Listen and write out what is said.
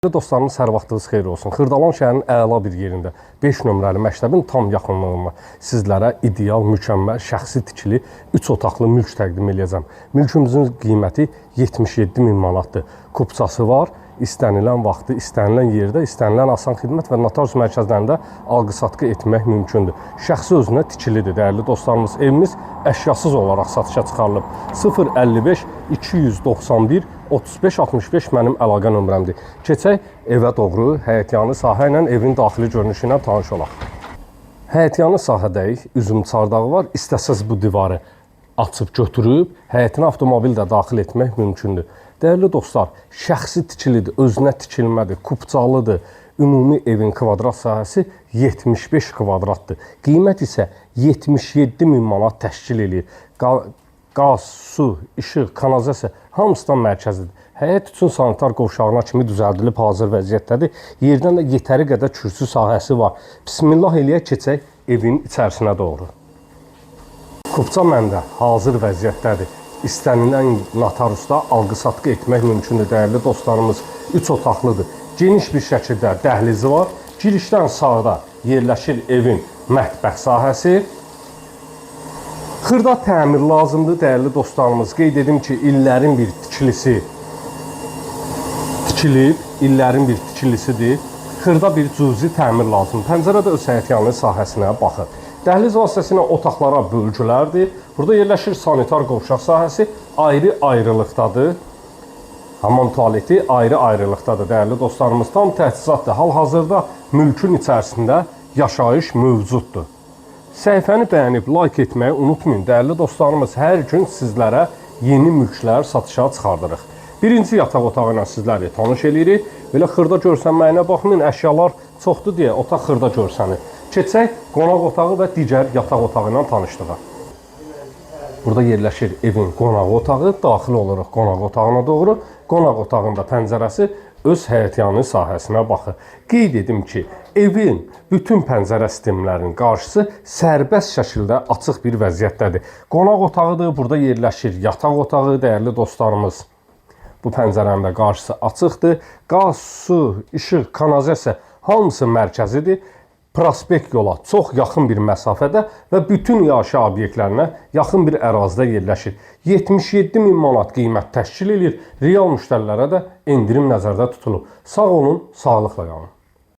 Dostlarımız, hər vaxtınız xeyir olsun. Xırdalan şəhərinin əla bir yerində 5 nömrəli məktəbin tam yaxınlığında sizlərə ideal, mükəmməl, şəxsi tikili 3 otaqlı mülk təqdim edəcəm. Mülkümüzün qiyməti 77.000 manatdır. Kupçası var. İstənilən vaxtı, istənilən yerdə, istənilən asan xidmət və notarius mərkəzlərində alqı-satqı etmək mümkündür. Şəxsi özünə tikilidir, dəyərli dostlarımız. Evimiz əşyasız olaraq satışa çıxarılıb. 055 291 3565 mənim əlaqə nömrəmdir. Keçək evə doğru həyətyanı sahə ilə evin daxili görünüşü ilə tanış olaq. Həyətyanı sahədəyik, üzüm çardağı var. İstəsəz bu divarı açıb götürüb, həyətinə avtomobil də daxil etmək mümkündür. Dəyərli dostlar, şəxsi tikilidir, özünə tikilmədir, kupçalıdır. Ümumi evin kvadrat sahəsi 75 kvadratdır. Qiymət isə 77.000 manat təşkil edir. Qaz, su, işıq, kanalizasiya hamısından mərkəzidir. Həyət üçün sanitar qovşağına kimi düzəldilib hazır vəziyyətdədir. Yerdən də yetəri qədər kürsü sahəsi var. Bismillah eləyək, keçək evin içərisinə doğru. Kupça məndə hazır vəziyyətdədir. İstənilən notariusda alqı-satqı etmək mümkündür, dəyərli dostlarımız. 3 otaqlıdır. Geniş bir şəkildə dəhlizi var. Girişdən sağda yerləşir evin mətbəx sahəsi. Xırda təmir lazımdır, dəyərli dostlarımız. Qeyd edim ki, illərin bir tikilisi tikilib, illərin bir tikilisidir. Xırda bir cüzi təmir lazımdır. Pəncərə də öz həyətyanı sahəsinə baxır. Dəhliz vasitəsilə otaqlara bölgülərdir. Burada yerləşir sanitar qovşaq sahəsi, ayrı-ayrılıqdadır. Hamam tualeti ayrı-ayrılıqdadır, dəyərli dostlarımız. Tam təchizatdır. Hal-hazırda mülkün içərisində yaşayış mövcuddur. Səhifəni bəyənib, like etməyi unutmayın, dəyərli dostlarımız. Hər gün sizlərə yeni mülklər satışa çıxardırıq. Birinci yataq otağı ilə sizləri tanış edirik. Belə xırda görsənməyinə baxmayın, əşyalar çoxdur deyə otaq xırda görsənir. Keçək qonaq otağı və digər yataq otağı ilə tanışdıq. Burada yerləşir evin qonaq otağı, daxil oluruq qonaq otağına doğru. Qonaq otağında pəncərəsi öz həyətyanı sahəsinə baxır. Qeyd edim ki, evin bütün pəncərə sistemlərinin qarşısı sərbəst şəkildə açıq bir vəziyyətdədir. Qonaq otağıdır, burada yerləşir yataq otağı, dəyərli dostlarımız. Bu pəncərənin də qarşısı açıqdır. Qaz, su, işıq, kanalizasiya hamısı mərkəzidir. Prospekt yola çox yaxın bir məsafədə və bütün yaşayış obyektlərinə yaxın bir ərazidə yerləşir. 77.000 manat qiymət təşkil edir. Real müştərilərə də endirim nəzərdə tutulub. Sağ olun, sağlıqla qalın.